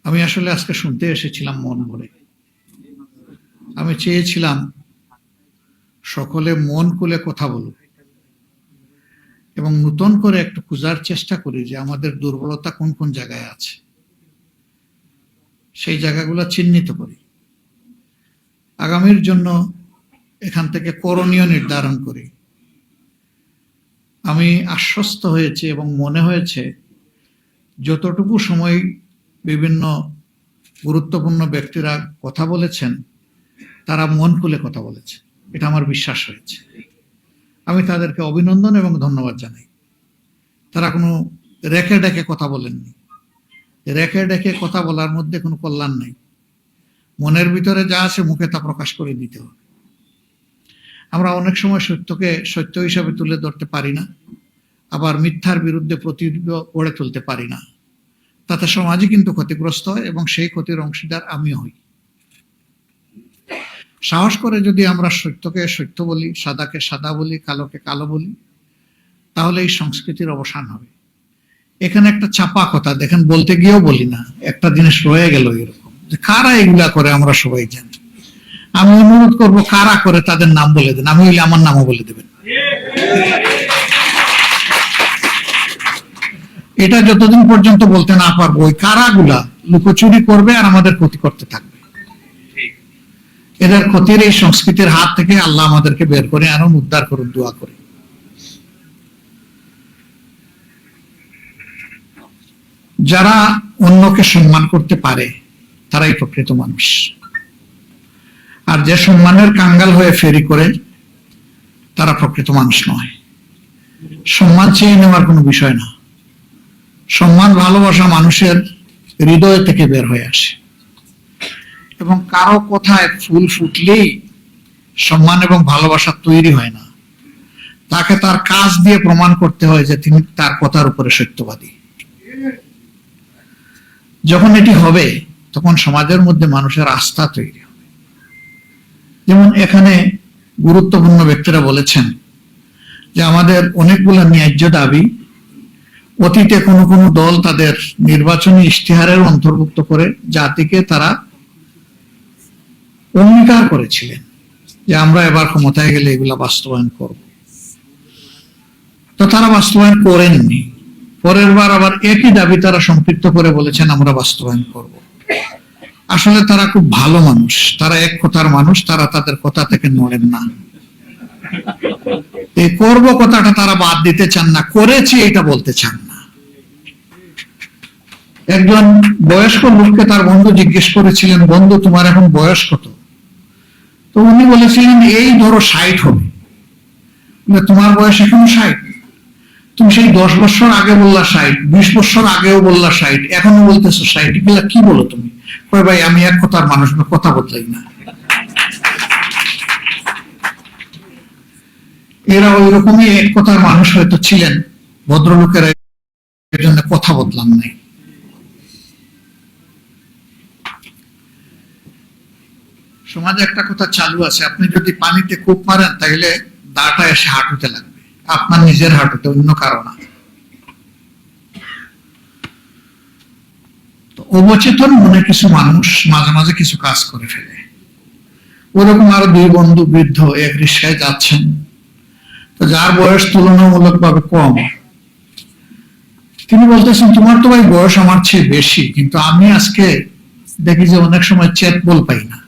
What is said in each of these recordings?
আমি আসলে আজকে শুনতে এসেছিলাম মন ভরে। আমি চেয়েছিলাম সকলে মন খুলে কথা বলুক এবং নতুন করে একটু খোঁজার চেষ্টা করি যে আমাদের দুর্বলতা কোন কোন জায়গায় আছে, সেই জায়গাগুলো চিহ্নিত করি, আগামীর জন্য এখান থেকে করণীয় নির্ধারণ করি। আমি আশ্বস্ত হয়েছি এবং মনে হয়েছে যতটুকু সময় বিভিন্ন গুরুত্বপূর্ণ ব্যক্তিরা কথা বলেছেন তারা মন খুলে কথা বলেছে, এটা আমার বিশ্বাস হয়েছে। আমি তাদেরকে অভিনন্দন এবং ধন্যবাদ জানাই। তারা কোনো রেখে ডেকে কথা বলেননি। রেখে ডেকে কথা বলার মধ্যে কোনো কল্যাণ নেই। মনের ভিতরে যা আছে মুখে তা প্রকাশ করে দিতে হবে। আমরা অনেক সময় সত্যকে সত্য হিসাবে তুলে ধরতে পারি না, আবার মিথ্যার বিরুদ্ধে প্রতিরোধ গড়ে তুলতে পারি না। তাতে সমাজই কিন্তু ক্ষতিগ্রস্ত হয় এবং সেই ক্ষতির অংশীদার আমিও হই। সাহস করে যদি আমরা সত্যকে সত্য বলি, সাদাকে সাদা বলি, কালোকে কালো বলি, তাহলে এই সংস্কৃতির অবসান হবে। এখানে একটা চাপা কথা দেখেন, বলতে গিয়েও বলি না, একটা জিনিস রয়ে গেল এরকম যে কারা এগুলা করে আমরা সবাই জানি। আমি অনুরোধ করব কারা করে তাদের নাম বলে দেন, আমি হইলে আমার নামও বলে দেবেন। এটা যতদিন পর্যন্ত বলতে না পারবো ওই কারাগুলা লুকোচুরি করবে আর আমাদের ক্ষতি করতে থাকবে। এদের ক্ষতির এই সংস্কৃতির হাত থেকে আল্লাহ আমাদেরকে বের করে আনুন, উদ্ধার করুন, দোয়া করি। যারা অন্যকে সম্মান করতে পারে তারাই প্রকৃত মানুষ। আর যে সম্মানের কাঙ্গাল হয়ে ফেরি করে তারা প্রকৃত মানুষ নয়। সম্মান চেয়ে নেওয়ার কোনো বিষয় না। সম্মান ভালোবাসা মানুষের হৃদয় থেকে বের হয়ে আসে এবং কারো কথায় ফুল ফুটলেই সম্মান এবং ভালোবাসা তৈরি হয় না। তাকে তার কাজ দিয়ে প্রমাণ করতে হয় যে তিনি তার কথার উপরে সত্যবাদী। যখন এটি হবে তখন সমাজের মধ্যে মানুষের আস্থা তৈরি হবে। যেমন এখানে গুরুত্বপূর্ণ ব্যক্তিরা বলেছেন যে আমাদের অনেকগুলো ন্যায্য দাবি অতীতে কোনো কোনো দল তাদের নির্বাচনী ইশতেহারের অন্তর্ভুক্ত করে জাতিকে তারা অঙ্গীকার করেছিলেন যে আমরা এবার ক্ষমতায় গেলে এগুলা বাস্তবায়ন করব। তো তারা বাস্তবায়ন করেননি। পরের বার আবার একই দাবি তারা সংক্ষিপ্ত করে বলেছেন আমরা বাস্তবায়ন করব। আসলে তারা খুব ভালো মানুষ, তারা এক কথার মানুষ, তারা তাদের কথা থেকে নড়েন না। এই করব কথাটা তারা বাদ দিতে চান না, করেছি এটা বলতে চান না। একজন বয়স্ক লোককে তার বন্ধু জিজ্ঞেস করেছিলেন, বন্ধু তোমার এখন বয়স কত? তো উনি বলেছিলেন এই ধরো 60 হবে। তোমার বয়স এখন 60? তুমি সেই 10 বছর আগে বললা 60, 20 বছর আগেও বললা 60, এখনো বলতেছো 60, এগুলা কি বলো তুমি? কয় ভাই আমি এক কথার মানুষ, কথা বদলাই না। এরা ওই রকমই এক কথার মানুষ হয়তো ছিলেন, ভদ্রলোকেরা এর জন্য কথা বদলান নাই। সমাজে একটা কথা চালু আছে, আপনি যদি পানিতে কূপ মারেন তাহলে দাটা এসে হাঁটুতে লাগবে, আপনার নিজের হাঁটুতে, অন্য কারো না। তো অবচেতন মনে কিছু মানুষ মাঝে মাঝে কিছু কাজ করে ফেলে। ওরকম আরো 2 বন্ধু বৃদ্ধ এক রিক্সায় যাচ্ছেন, তো যার বয়স তুলনামূলক ভাবে কম, তিনি বলতেছেন তোমার তো ভাই বয়স আমার চেয়ে বেশি, কিন্তু আমি আজকে দেখি যে অনেক সময় চেত বল পাই না।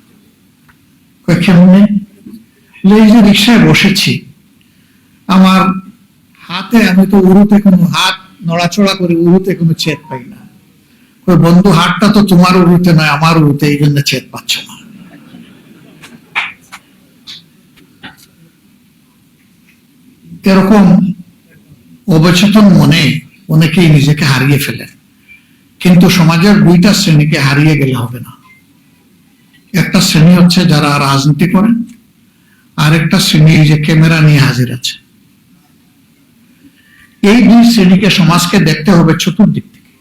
কেমনে? এই যে রিক্সায় বসেছি, আমার হাতে, আমি তো উরুতে কোনো হাত নড়াচড়া করে উরুতে কোনো চেত পাই না। বন্ধু হাতটা তো তোমার উরুতে নয় আমার উরুতে, এই জন্য চেত পাচ্ছ না। এরকম অবচেতন মনে অনেকেই নিজেকে হারিয়ে ফেলে। কিন্তু সমাজের 2টা শ্রেণীকে হারিয়ে গেলে হবে না। একটা শ্রেণী হচ্ছে যারা রাজনীতি করেন, আর একটা শ্রেণী যে ক্যামেরা নিয়ে হাজির আছে। এই 2 শ্রেণীকে সমাজকে দেখতে হবে চতুর্দিক থেকে,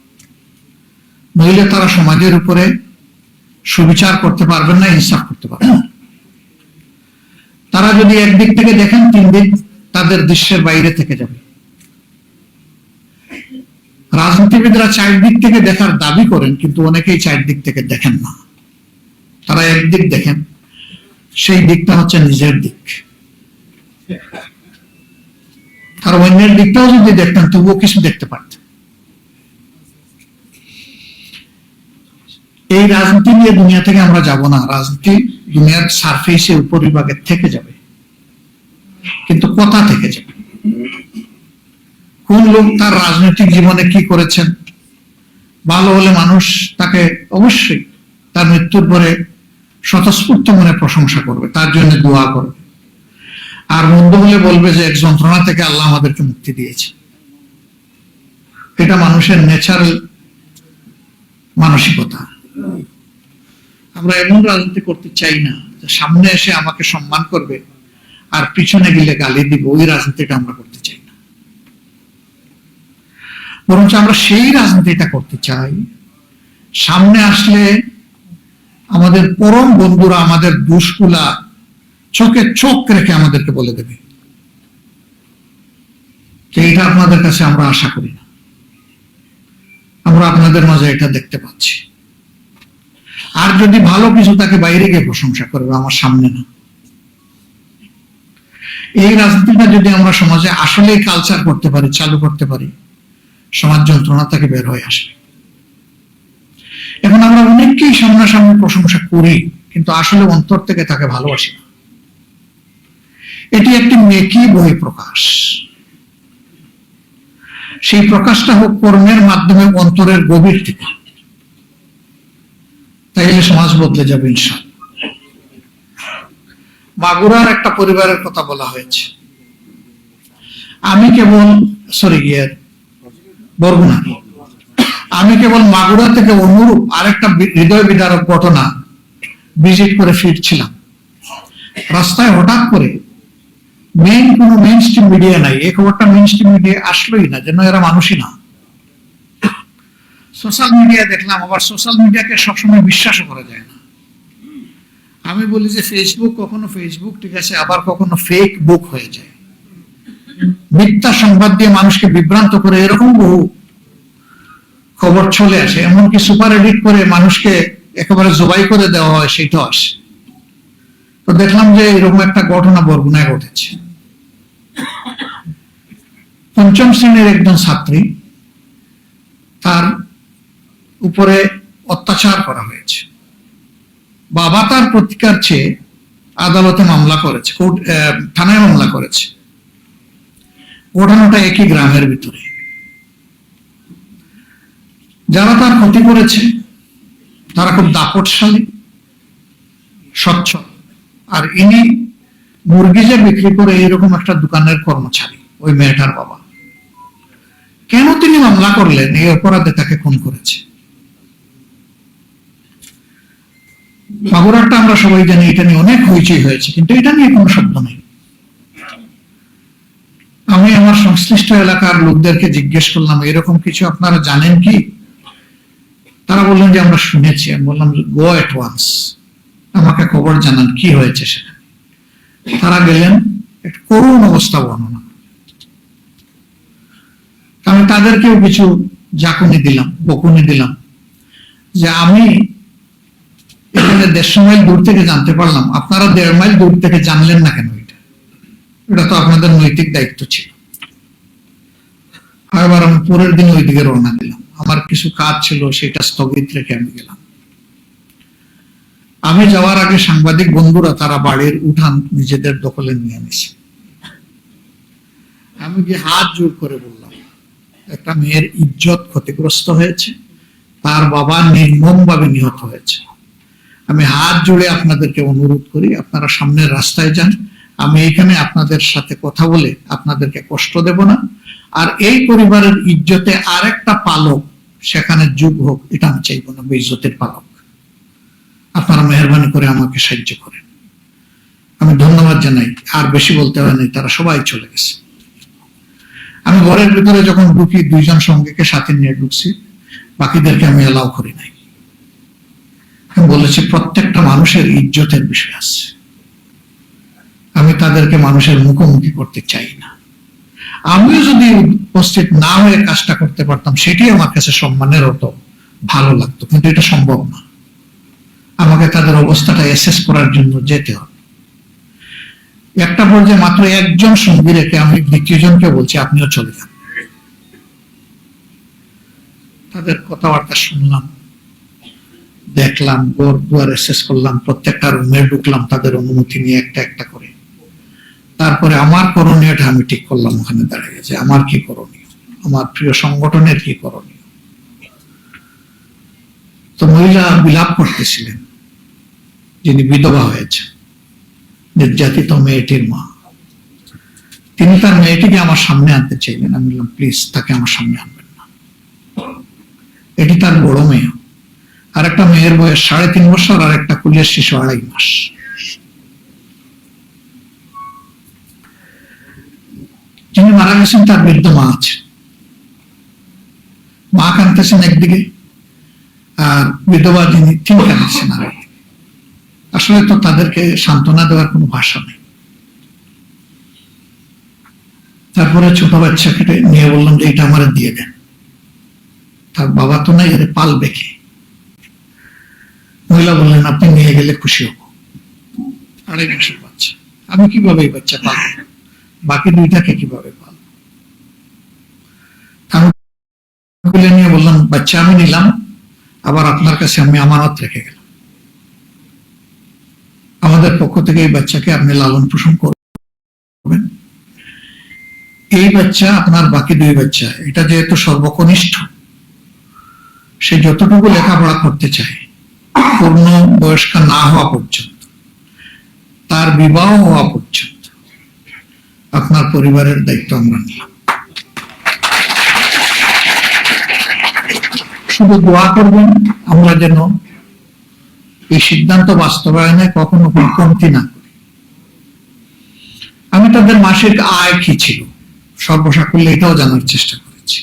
নইলে তারা সমাজের উপরে সুবিচার করতে পারবেন না, ইনসাফ করতে পারবেন না। তারা যদি একদিক থেকে দেখেন, 3 দিক তাদের দৃশ্যের বাইরে থেকে যাবে। রাজনীতিবিদরা চারদিক থেকে দেখার দাবি করেন, কিন্তু অনেকেই চারদিক থেকে দেখেন না। তারা একদিক দেখেন, সেই দিকটা হচ্ছে নিজের দিক। আর অন্যের দিকটাও যদি দেখতেন তবুও কিছু দেখতে পারতেন। এই রাজনীতি নিয়ে দুনিয়া থেকে আমরা যাব না। রাজনীতি দুনিয়ার সারফেসে উপরিভাগের থেকে যাবে, কিন্তু কথা থেকে যাবে। কোন লোক তার রাজনৈতিক জীবনে কি করেছেন, ভালো হলে মানুষ তাকে অবশ্যই তার মৃত্যুর পরে স্বতঃস্ফূর্ত মনে প্রশংসা করবে, তার জন্য দোয়া করবে। আর মন্দ হলে বলবে যে এক যন্ত্রণা থেকে আল্লাহ আমাদেরকে মুক্তি দিয়েছে। এটা মানুষের ন্যাচারাল মানসিকতা। আমরা এমন রাজনীতি করতে চাই না যে সামনে এসে আমাকে সম্মান করবে আর পিছনে গেলে গালি দিব। ওই রাজনীতিটা আমরা করতে চাই না। বরঞ্চ আমরা সেই রাজনীতিটা করতে চাই, সামনে আসলে আমাদের পরম বন্ধুরা আমাদের দোষগুলা চোখে চোখ রেখে আমাদেরকে বলে দেবে। এইটা আপনাদের কাছে আমরা আশা করি না। আমরা আপনাদের মাঝে এটা দেখতে পাচ্ছি। আর যদি ভালো কিছু তাকে বাইরে গিয়ে প্রশংসা করবে, আমার সামনে না। এই রাজনীতিটা যদি আমরা সমাজে আসলে কালচার করতে পারি, চালু করতে পারি, সমাজ যন্ত্রণা থেকে বের হয়ে আসবে। এখন আমরা অনেককেই সামনাসামনি প্রশংসা করি, কিন্তু আসলে অন্তর থেকে তাকে ভালোবাসি না। এটি একটি মেকি বই প্রকাশ। সেই প্রকাশটা হোক কর্মের মাধ্যমে, অন্তরের গভীর থেকে। তাইলে সমাজ বদলে যাবে ইনশাআল্লাহ। মাগুরার একটা পরিবারের কথা বলা হয়েছে। আমি কেবল বরগুনা, আমি কেবল মাগুরা থেকে অনুরূপ আরেকটা হৃদয় বিদারক ঘটনা ভিজিট করে ফিরছিলাম। রাস্তায় হঠাৎ করে কোনো মেইন স্ট্রিম মিডিয়া নাই, এই খবরটা মেইন স্ট্রিম মিডিয়া আসলোই না, যেন এরা মানুষই না। সোশ্যাল মিডিয়া দেখলাম, আবার সোশ্যাল মিডিয়াকে সবসময় বিশ্বাসও করা যায় না। আমি বলি যে ফেসবুক কখনো ফেসবুক ঠিক আছে, আবার কখনো ফেক বুক হয়ে যায়। মিথ্যা সংবাদ দিয়ে মানুষকে বিভ্রান্ত করে এরকম বহু খবর চলে আসে। এমনকি সুপার এডিট করে মানুষকে একেবারে জবাই করে দেওয়া হয়, সেটাও আসে। তো দেখলাম যে এরকম একটা ঘটনা বরগুনায় ঘটেছে। পঞ্চম শ্রেণীর একজন ছাত্রী, তার উপরে অত্যাচার করা হয়েছে। বাবা তার প্রতিকার চেয়ে আদালতে মামলা করেছে, থানায় মামলা করেছে। ঘটনাটা একই গ্রামের ভিতরে। যারা তার ক্ষতি করেছে তারা খুব দাপটশালী, স্বচ্ছ। আর ইনি মুরগি যে বিক্রি করে এইরকম একটা দোকানের কর্মচারী, ওই মেয়েটার বাবা। কেন তিনি মামলা করলেন? এই অপরাধে তাকে খুন করেছে। মাগুরাটা আমরা সবাই জানি, এটা নিয়ে অনেক হইচই হয়েছে, কিন্তু এটা নিয়ে কোনো শব্দ নেই। আমি আমার সংশ্লিষ্ট এলাকার লোকদেরকে জিজ্ঞেস করলাম, এরকম কিছু আপনারা জানেন কি? তারা বললেন যে আমরা শুনেছি। আমি বললাম গো এট ওয়ান্স, আমাকে খবর জানান কি হয়েছে সেখানে। তারা গেলেন, একটা করুণ অবস্থা বর্ণনা। আমি তাদেরকেও কিছু জাকুনি দিলাম, বকুনি দিলাম, যে আমি এখানে 150 মাইল দূর থেকে জানতে পারলাম, আপনারা 1.5 মাইল দূর থেকে জানলেন না কেন? এটা তো আপনাদের নৈতিক দায়িত্ব ছিল। আবার আমি পরের দিন ওই দিকে রওনা দিলাম। আমার কিছু কাজ ছিল, সেটা স্থগিত রেখে আমি গেলাম। আমি যাওয়ার আগে সাংবাদিক বন্ধুরা তারা বাড়ির উঠান নিজেদের দখলে নিয়ে নিছে। আমি গিয়ে হাত জোর করে বললাম, একটা মেয়ের ইজ্জত ক্ষতিগ্রস্ত হয়েছে, তার বাবা নির্মমভাবে নিহত হয়েছে। আমি হাত জোড়ে আপনাদেরকে অনুরোধ করি, আপনারা সামনের রাস্তায় যান। আমি এখানে আপনাদের সাথে কথা বলে আপনাদেরকে কষ্ট দেব না। আর এই পরিবারের ইজ্জতে আরেকটা পালক সেখানে যোগ হোক, এটা আমি চাইব না। বেইজ্জতের পালক আপনারা মেহরবানি করে আমাকে সাহায্য করেন। আমি ধন্যবাদ জানাই। আর বেশি বলতে হয় না, তারা সবাই চলে গেছে। আমি ঘরের ভিতরে যখন ঢুকি, 2 জন সঙ্গীকে সাথে নিয়ে ঢুকছি, বাকিদেরকে আমি এলাও করি নাই। আমি বলেছি প্রত্যেকটা মানুষের ইজ্জতের বিষয় আছে, আমি তাদেরকে মানুষের মুখোমুখি করতে চাই না। আমিও যদি উপস্থিত না হয়ে কাজটা করতে পারতাম, সেটি আমার কাছে সম্মানের হতো, ভালো লাগতো, কিন্তু এটা সম্ভব না। আমাকে তাদের অবস্থাটা অ্যাসেস করার জন্য যেতে হবে। একটা পর্যায়ে মাত্র একজন সঙ্গী রেখে আমি দ্বিতীয় জনকে বলছি আপনিও চলে যান। তাদের কথাবার্তা শুনলাম, দেখলাম, ঘর দুয়ার অ্যাসেস করলাম, প্রত্যেকটা রুমে ঢুকলাম তাদের অনুমতি নিয়ে একটা একটা করে। তারপরে আমার করণীয়টা আমি ঠিক করলাম ওখানে দাঁড়িয়ে, যে আমার কি করণীয়, আমার প্রিয় সংগঠনের কি করণীয়। তো মহিলা বিলাপ করতেছিলেন, যিনি বিধবা হয়েছে, নির্যাতিত মেয়েটির মা। তিনি তার মেয়েটিকে আমার সামনে আনতে চাইলেন। আমি বললাম প্লিজ তাকে আমার সামনে আনবেন না, এটি তার বড় মেয়ে। আর একটা মেয়ের বয়স 3.5 বছর, আর একটা কুলের শিশু 2.5 মাস। যিনি মারা গেছেন তার বৃদ্ধ মা আছে, মা কাঁদতেছেন একদিকে, আর বিধবা যিনি তিনি কাঁদতেছেন আর একদিকে। আসলে তো তাদেরকে সান্ত্বনা দেওয়ার কোনো ভাষা নেই। তারপরে ছোট বাচ্চাকে নিয়ে বললাম যে এটা আমার দিয়ে দেন। তার বাবা তো নাই, এর পালবে কে? মহিলা বললেন আপনি নিয়ে গেলে খুশি হব। 2.5 মাসের বাচ্চা, আমি কিভাবে এই বাচ্চা পালব, বাকি দুইটাকে কিভাবে পালব? আমি বলে নিয়ে বললাম বাচ্চা আমি নিলাম, আবার আপনার কাছে আমি আমানত রেখে গেলাম। আমাদের পক্ষ থেকে এই বাচ্চাকে আপনি লালন পালন করবেন। এই বাচ্চা আপনার বাকি 2 বাচ্চা, এটা যেহেতু সর্বকনিষ্ঠ, সে যতটুকু লেখাপড়া করতে চায় পূর্ণ বয়স্ক না হওয়া পর্যন্ত, তার বিবাহ হওয়া পর্যন্ত আপনার পরিবারের দায়িত্ব আমরা নিলাম। শুধু দোয়া করবেন আমরা যেন এই সিদ্ধান্ত বাস্তবায়নে কখনো কোনো কমতি না করি। আমি তাদের মাসিক আয় কি ছিল সর্বসাকুল্যে এটাও জানার চেষ্টা করেছি।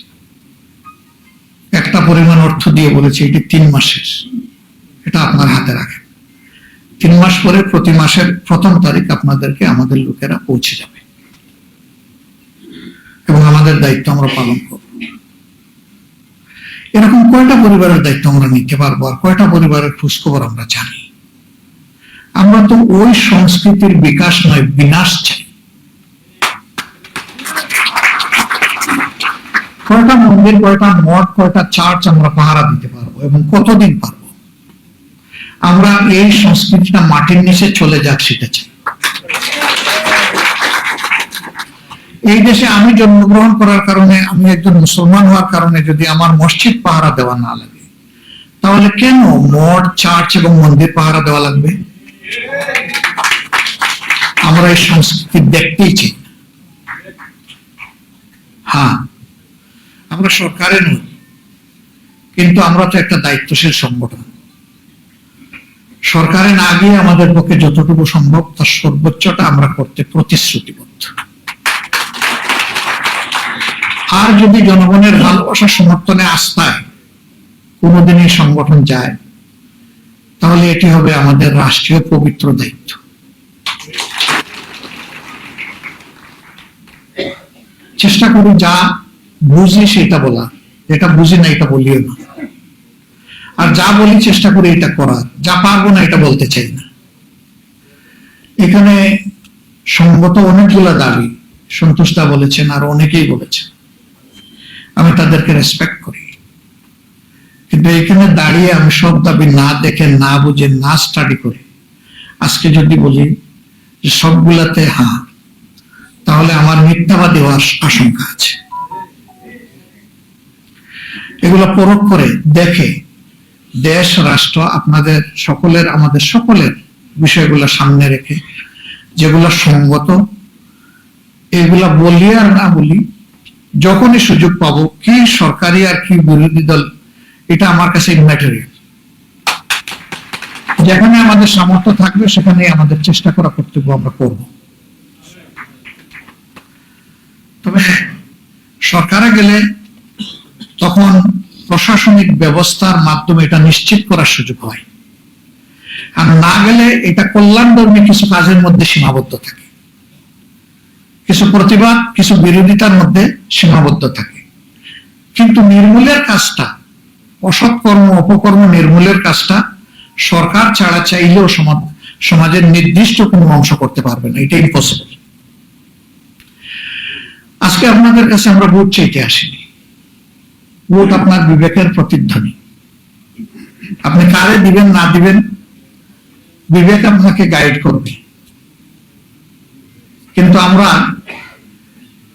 একটা পরিমাণ অর্থ দিয়ে বলেছি এটি 3 মাসের, এটা আপনার হাতে রাখেন। 3 মাস পরে প্রতি মাসের 1ম তারিখ আপনাদেরকে আমাদের লোকেরা পৌঁছে যাবে, এবং আমাদের দায়িত্ব আমরা পালন করব। এরকম কয়টা পরিবারের দায়িত্ব আমরা নিতে পারবো, আর কয়টা পরিবারের খোঁজখবর আমরা জানি? আমরা তো ওই সংস্কৃতির বিকাশ নয়, বিনাশ চাই। কয়টা মন্দির, কয়টা মঠ, কয়টা চার্চ আমরা পাহারা দিতে পারবো, এবং কতদিন পারবো? আমরা এই সংস্কৃতিটা মাটির নিচে চলে যাক সেটা চাই। এই দেশে আমি জন্মগ্রহণ করার কারণে, আমি একজন মুসলমান হওয়ার কারণে যদি আমার মসজিদ পাহারা দেওয়া না লাগে, তাহলে কেন মঠ, চার্চ এবং মন্দির পাহারা দেওয়া লাগবে? আমরা এই সংস্কৃতি দেখতেই চাই। হ্যাঁ, আমরা সরকারে নই, কিন্তু আমরা তো একটা দায়িত্বশীল সংগঠন। সরকারে না গিয়ে আমাদের পক্ষে যতটুকু সম্ভব তার সর্বোচ্চটা আমরা করতে প্রতিশ্রুতিবদ্ধ। আর যদি জনগণের ভালোবাসা, সমর্থনে, আস্থায় কোনোদিন এই সংগঠন যায়, তাহলে এটি হবে আমাদের রাষ্ট্রীয় পবিত্র দায়িত্ব। চেষ্টা করি যা বুঝি সেটা বলা, যেটা বুঝি না এটা বলিও না, আর যা বলি চেষ্টা করি এটা করার, যা পারবো না এটা বলতে চাই না। এখানে সঙ্গত অনেকগুলো দাবি সন্তোষদা বলেছেন, আর অনেকেই বলেছেন, আমি তাদেরকে রেসপেক্ট করি, কিন্তু এখানে দাঁড়িয়ে আমি সব দাবি না দেখে, না বুঝে, না স্টাডি করে আজকে যদি বলি যে সবগুলাতে হ্যাঁ, তাহলে আমার মিথ্যাবাদী হওয়ার আশঙ্কা আছে। এগুলো পরখ করে দেখে দেশ, রাষ্ট্র, আপনাদের সকলের, আমাদের সকলের বিষয়গুলো সামনে রেখে যেগুলো সঙ্গত, এগুলা বলি আর না বলি, যখনই সুযোগ পাবো, কি সরকারি আর কি বিরোধী দল, এটা আমার কাছে ইম্যাটেরিয়াল। যেখানে আমাদের সামর্থ্য থাকবে সেখানে আমাদের চেষ্টা করা কর্তব্য আমরা করব। তবে সরকারে গেলে তখন প্রশাসনিক ব্যবস্থার মাধ্যমে এটা নিশ্চিত করার সুযোগ হয়, আর না গেলে এটা কল্যাণধর্মী কিছু কাজের মধ্যে সীমাবদ্ধ থাকে। কিছু প্রতিবাদ, কিছু বিরোধিতার মধ্যে সীমাবদ্ধ থাকে। কিন্তু নির্মূলের কাজটা, অসৎ কর্ম অপকর্ম নির্মূলের কাজটা সরকার ছাড়া চাইলেও সমাজের নির্দিষ্ট কোনো অংশ করতে পারবে না, এটা ইম্পসিবল। আজকে আপনাদের কাছে আমরা ভোট চাইতে আসিনি, ভোট আপনার বিবেকের প্রতিধ্বনি। আপনি কারে দিবেন না দিবেন বিবেক আপনাকে গাইড করবে। কিন্তু আমরা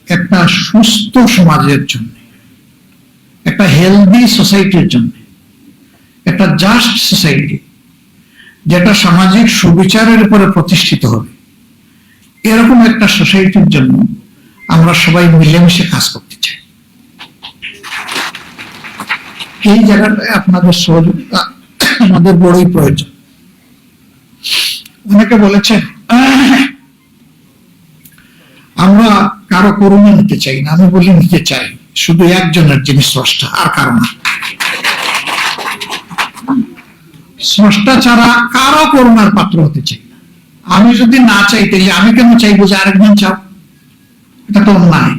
একটা সুস্থ সমাজের জন্য, একটা হেলদি সোসাইটির জন্য, একটা জাস্ট সোসাইটি যেটা সামাজিক সুবিচারের উপরে প্রতিষ্ঠিত হবে, এরকম একটা সোসাইটির জন্য আমরা সবাই মিলেমিশে কাজ করতে চাই। এই জায়গাটায় আপনাদের সহযোগিতা আমাদের বড়ই প্রয়োজন। অনেকে বলেছেন আমরা কারো করুণা নিতে চাই না, আমি বলি নিতে চাই, শুধু একজনের যিনি স্রষ্টা, আর কারো না। স্রষ্টা ছাড়া কারো করুণার পাত্র হতে চাই না। আমি যদি না চাই তাহলে আমি কেন চাইবো যে আরেকজন চাও? এটা তো অন্যায়।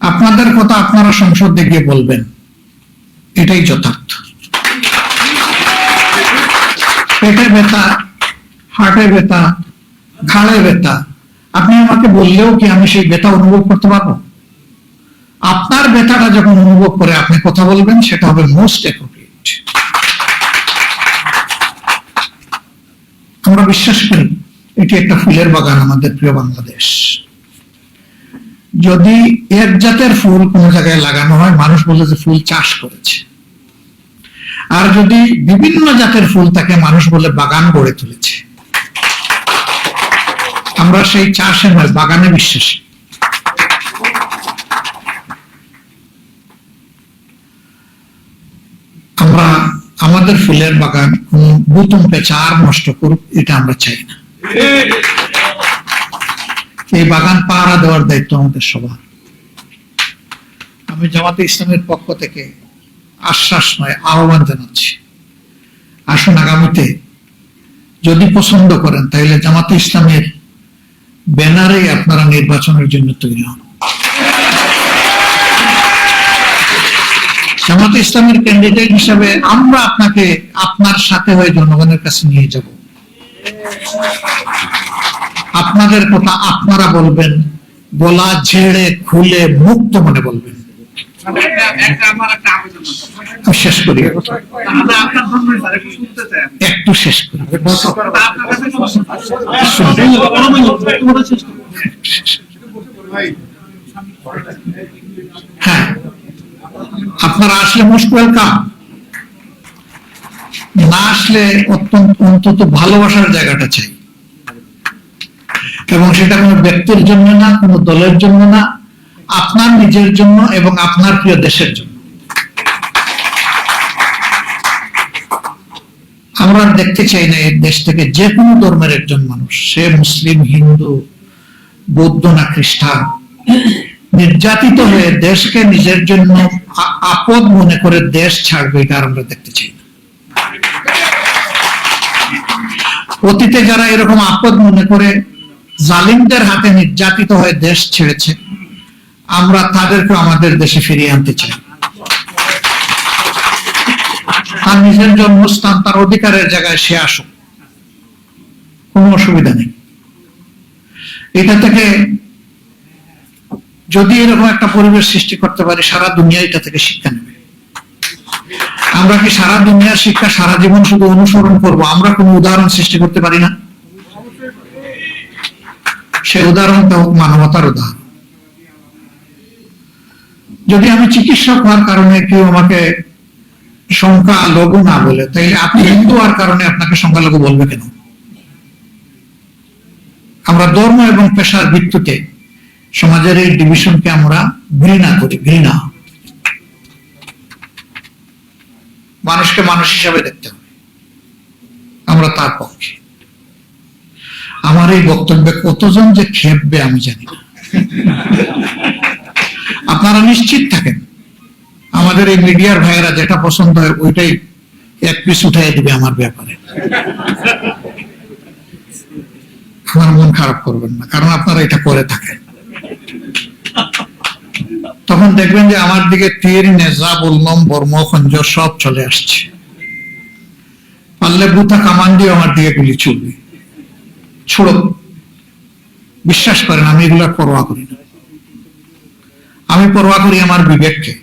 আপনাদের কথা আপনারা সংসদে গিয়ে বলবেন, এটাই যথার্থ। পেটে ব্যথা, হার্টে ব্যথা, ঘাড়ে ব্যথা, আপনি আমাকে বললেও কি আমি সেই ব্যথা অনুভব করতে পারবো? আপনার ব্যথাটা যখন অনুভব করে আপনি কথা বলবেন, সেটা হবে মোস্ট অ্যাপ্রোপ্রিয়েট। আমরা বিশ্বাস করি এটি একটা ফুলের বাগান, আমাদের প্রিয় বাংলাদেশ। যদি এক জাতের ফুল কোন জায়গায় লাগানো হয়, মানুষ বলে যে ফুল চাষ করেছে। আর যদি বিভিন্ন জাতের ফুল থাকে, মানুষ বলে বাগান গড়ে তুলেছে। আমরা সেই চাষে নয়, বাগানে বিশ্বাসী। আমরা আমাদের ফুলের বাগান কোন বুতুম পেঁচা আর নষ্ট করুক, এটা আমরা চাই না। এই বাগান পাহারা দেওয়ার দায়িত্ব আমাদের সবার। আমি জামাতে ইসলামের পক্ষ থেকে আশ্বাস নয়, আহ্বান জানাচ্ছি, আসুন আগামীতে যদি পছন্দ করেন তাহলে জামাতে ইসলামের ব্যানারে আপনারা নির্বাচনের জন্য তৈরি হন। জামাতে ইসলামের ক্যান্ডিডেট হিসাবে আমরা আপনাকে আপনার সাথে হয়ে জনগণের কাছে নিয়ে যাব। আপনাদের কথা আপনারা বলবেন, গলা ঝেড়ে খুলে মুক্ত মনে বলবেন। শেষ করি, একটু শেষ করি। হ্যাঁ, আপনারা আসলে মোস্ট ওয়েলকাম, না আসলে অন্তত ভালোবাসার জায়গাটা চাই। এবং সেটা কোনো ব্যক্তির জন্য না, কোনো দলের জন্য না, আপনার নিজের জন্য এবং আপনার প্রিয় দেশের জন্য। আমরা দেখতে চাই না এই দেশ থেকে যে কোনো ধর্মের একজন মানুষ, সে মুসলিম, হিন্দু, বৌদ্ধ না খ্রিস্টান, নির্যাতিত হয়ে দেশকে নিজের জন্য আপদ মনে করে দেশ ছাড়বে, এটা আমরা দেখতে চাই না। অতীতে যারা এরকম আপদ মনে করে জালিমদের হাতে নির্যাতিত হয়ে দেশ ছেড়েছে, আমরা তাদেরকে আমাদের দেশে ফিরিয়ে আনতে চাই। তার নিজের জন্মস্থান, তার অধিকারের জায়গায় সে আসুক, কোনো অসুবিধা নেই। এটা থেকে যদি এরকম একটা পরিবেশ সৃষ্টি করতে পারি, সারা দুনিয়া এটা থেকে শিক্ষা নেবে। আমরা কি সারা দুনিয়ার শিক্ষা সারা জীবন শুধু অনুসরণ করব? আমরা কোনো উদাহরণ সৃষ্টি করতে পারি না? সে উদাহরণটা হোক মানবতার উদাহরণ। যদি আমি চিকিৎসক হওয়ার কারণে কেউ আমাকে সংখ্যালঘু না বলে, তাইলে আপনি হিন্দু হওয়ার কারণে আপনাকে সংখ্যালঘু বলবে কেন? আমরা ধর্ম এবং পেশার ভিত্তিতে সমাজের এই ডিভিশনকে আমরা ঘৃণা করি। ঘৃণা, মানুষকে মানুষ হিসাবে দেখতে হবে, আমরা তার পক্ষে। আমার এই বক্তব্যে কতজন যে খেপবে আমি জানি না। আপনারা নিশ্চিত থাকেন, আমাদের এই মিডিয়ার ভাইয়েরা যেটা পছন্দ হয় ওইটাই এক পিস উঠাই দিবে আমার ব্যাপারে। আমার মন খারাপ করবেন না, কারণ আপনারা এটা করে থাকেন। তখন দেখবেন যে আমার দিকে তীর, নেজা, বললম, বর্ম, খঞ্জর সব চলে আসছে। পারলে বুথা কামান দিয়ে আমার দিকে গুলি চলবে। ছোড়ো, বিশ্বাস করেন আমি এগুলা পরোয়া করি না। আমি পরোয়া করি আমার বিবেককে।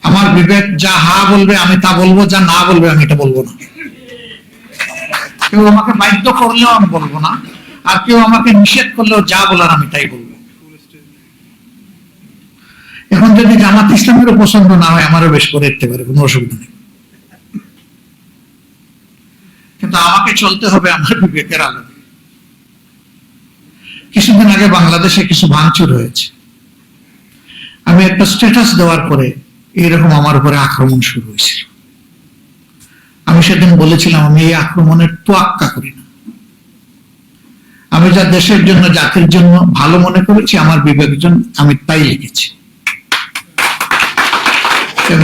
আমার বিবেক যা হা বলবে আমি তা বলবো, যা না বলবে আমি এটা বলবো না। কেউ আমাকে বাধ্য করলেও আমি বলবো না, আর কেউ আমাকে নিষেধ করলেও যা বলার আমি তাই বলবো। এখন যদি জামাত ইসলামেরও পছন্দ না হয়, আমারও বেশ করে দিতে পারে, কোনো অসুবিধা নেই। কিন্তু আমাকে চলতে হবে আমার বিবেকের আলোকে। কিছুদিন আগে বাংলাদেশে কিছু ভাঙচুর হয়েছে। আমি একটা স্ট্যাটাস দেওয়ার পরে এইরকম আমার উপরে আক্রমণ শুরু হয়েছিল। আমি সেদিন বলেছিলাম আমি এই আক্রমণের তোয়াক্কা করি না। আমি যা দেশের জন্য, জাতির জন্য ভালো মনে করেছি, আমার বিবেকের জন্য আমি তাই লিখেছি।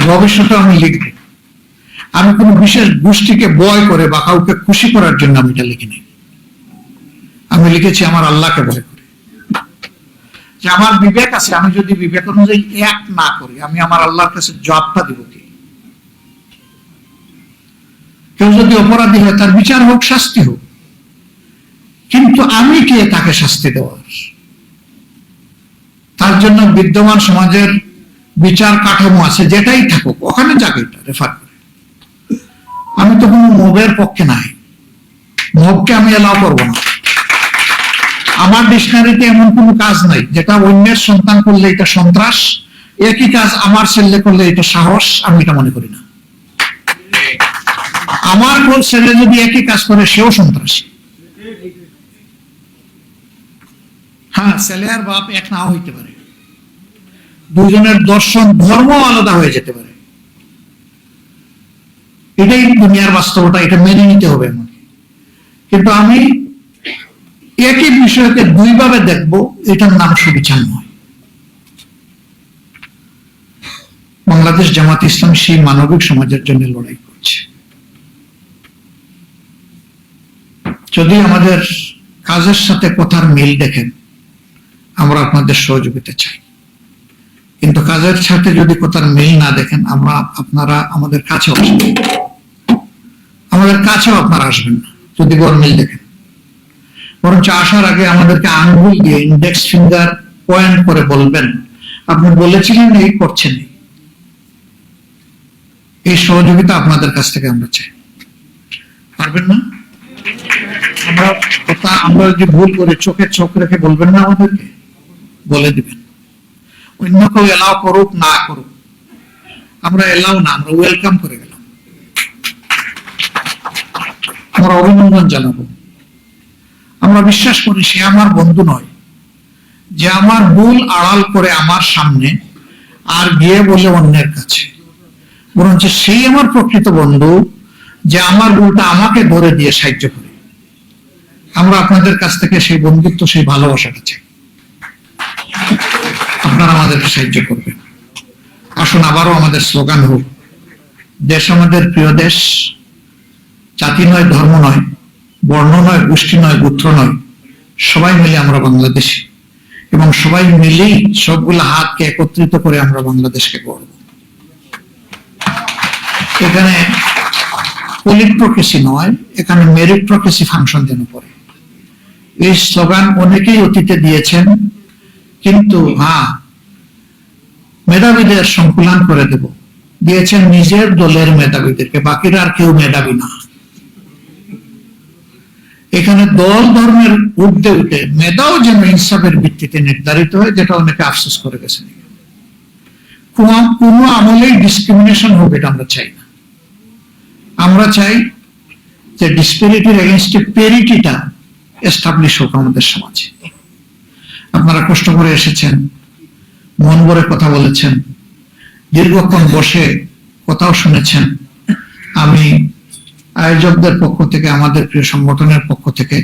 ভবিষ্যতে আমি লিখব। আমি কোনো বিশেষ গোষ্ঠীকে বয় করে বা কাউকে খুশি করার জন্য আমি এটা লিখিনি। আমি লিখেছি আমার আল্লাহকে ভয় করে, যে আমার বিবেক আছে, আমি যদি বিবেক অনুযায়ী এক না করি, আমি আমার আল্লাহর কাছে জবাবটা দিব কি? কেউ যদি অপরাধী হয় তার বিচার হোক, শাস্তি হোক, কিন্তু আমি কে তাকে শাস্তি দেওয়ার? তার জন্য বিদ্যমান সমাজের বিচার কাঠামো আছে, যেটাই থাকুক ওখানে যাকে এটা রেফার করে। আমি তো কোনো মবের পক্ষে নাই, মবকে আমি এলাও করবো না। আমার ডিকশনারিতে এমন কোনো কাজ নাই যেটা অন্যের সন্তান করলে এটা সন্ত্রাস, একই কাজ আমার ছেলে করলে এটা সাহস, আমি এটা মনে করি না। আমার ছেলে যদি একই কাজ করে সেও সন্ত্রাসী। হ্যাঁ, ছেলে আর বাপ এক নাও হইতে পারে, দুজনের দর্শন, ধর্ম আলাদা হয়ে যেতে পারে। এটাই দুনিয়ার বাস্তবতা, এটা মেনে নিতে হবে আমাকে। কিন্তু আমি একই বিষয়কে দুইভাবে দেখবো, এটার নাম সুবিচার নয়। বাংলাদেশ জামাত ইসলাম সেই মানবিক সমাজের জন্য লড়াই করছে। যদি আমাদের কাজের সাথে কথার মিল দেখেন, আমরা আপনাদের সহযোগিতা চাই। কিন্তু কাজের সাথে যদি কথার মিল না দেখেন, আপনারা আমাদের কাছেও আসবেন, আমাদের কাছেও আপনারা আসবেন না যদি মিল দেখেন। বরঞ্চ আসার আগে আমাদেরকে আঙ্গুল দিয়ে ইন্ডেক্স ফিঙ্গার পয়েন্ট করে বলবেন আপনি বলেছিলেন, এই করছেন। এই সহযোগিতা আপনাদের কাছ থেকে আমরা চাই। পারবেন না? আমরা যদি ভুল করে চোখে চোখ রেখে বলবেন না, আমাদেরকে বলে দিবেন। অন্য কেউ এলাও করুক না করুক, আমরা এলাও না, আমরা ওয়েলকাম করে গেলাম। আমরা অভিনন্দন জানাবো। আমরা বিশ্বাস করি সে আমার বন্ধু নয় যে আমার ভুল আড়াল করে আমার সামনে আর গিয়ে বলে অন্যের কাছে, বরঞ্চ সেই আমার প্রকৃত বন্ধু যে আমার ভুলটা আমাকে ধরে দিয়ে সাহায্য করে। আমরা আপনাদের কাছ থেকে সেই বন্ধুত্ব, সেই ভালোবাসাটা চাই। আপনারা আমাদেরকে সাহায্য করবেন। আসুন আবারও আমাদের স্লোগান হোক, দেশ আমাদের প্রিয় দেশ, জাতি নয়, ধর্ম নয়, বর্ণ নয়, গোষ্ঠী নয়, গোত্র নয়, সবাই মিলে আমরা বাংলাদেশি, এবং সবাই মিলেই সবগুলো হাতকে একত্রিত করে আমরা বাংলাদেশকে গড়ব। এখানে পলিটক্রেসি নয়, এখানে মেরিটক্রেসি ফাংশন যেন পড়ে। এই স্লোগান অনেকেই অতীতে দিয়েছেন, কিন্তু মেধাবীদের সংকুলান করে দেব দিয়েছেন নিজের দলের মেধাবীদেরকে, বাকিরা আর কেউ মেধাবী না। এখানে দল ধর্মের ঊর্ধ্বে উঠে মেধাও যেন ইনসাফের ভিত্তিতে নির্ধারিত হয়, যেটা অনেকে আফসোস করে গেছেন। কোনো আমলেই ডিসক্রিমিনেশন হবে এটা আমরা চাই না। আমরা চাই যে ডিসপ্যারিটির এগেইনস্টে প্যারিটিটা এস্টাবলিশ হোক আমাদের সমাজে। আপনারা কষ্ট করে এসেছেন, মন ভরে কথা বলেছেন, দীর্ঘক্ষণ বসে কথাও শুনেছেন। আমি আয়োজকদের পক্ষ থেকে, আমাদের প্রিয় সংগঠনের পক্ষ থেকে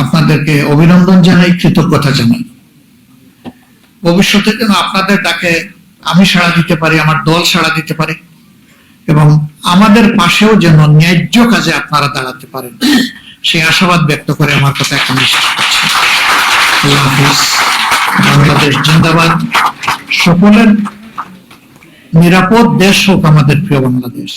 আপনাদেরকে অভিনন্দন জানাই, কৃতজ্ঞতা জানাই। ভবিষ্যতে যেন আপনাদের ডাকে আমি সাড়া দিতে পারি, আমার দল সাড়া দিতে পারে, এবং আমাদের পাশেও যেন ন্যায্য কাজে আপনারা দাঁড়াতে পারেন, সেই আশাবাদ ব্যক্ত করে আমার কথা এখানে শেষ করছি। আল্লাহ হাফিজ। বাংলাদেশ জিন্দাবাদ। সকলের নিরাপদ দেশ হোক আমাদের প্রিয় বাংলাদেশ।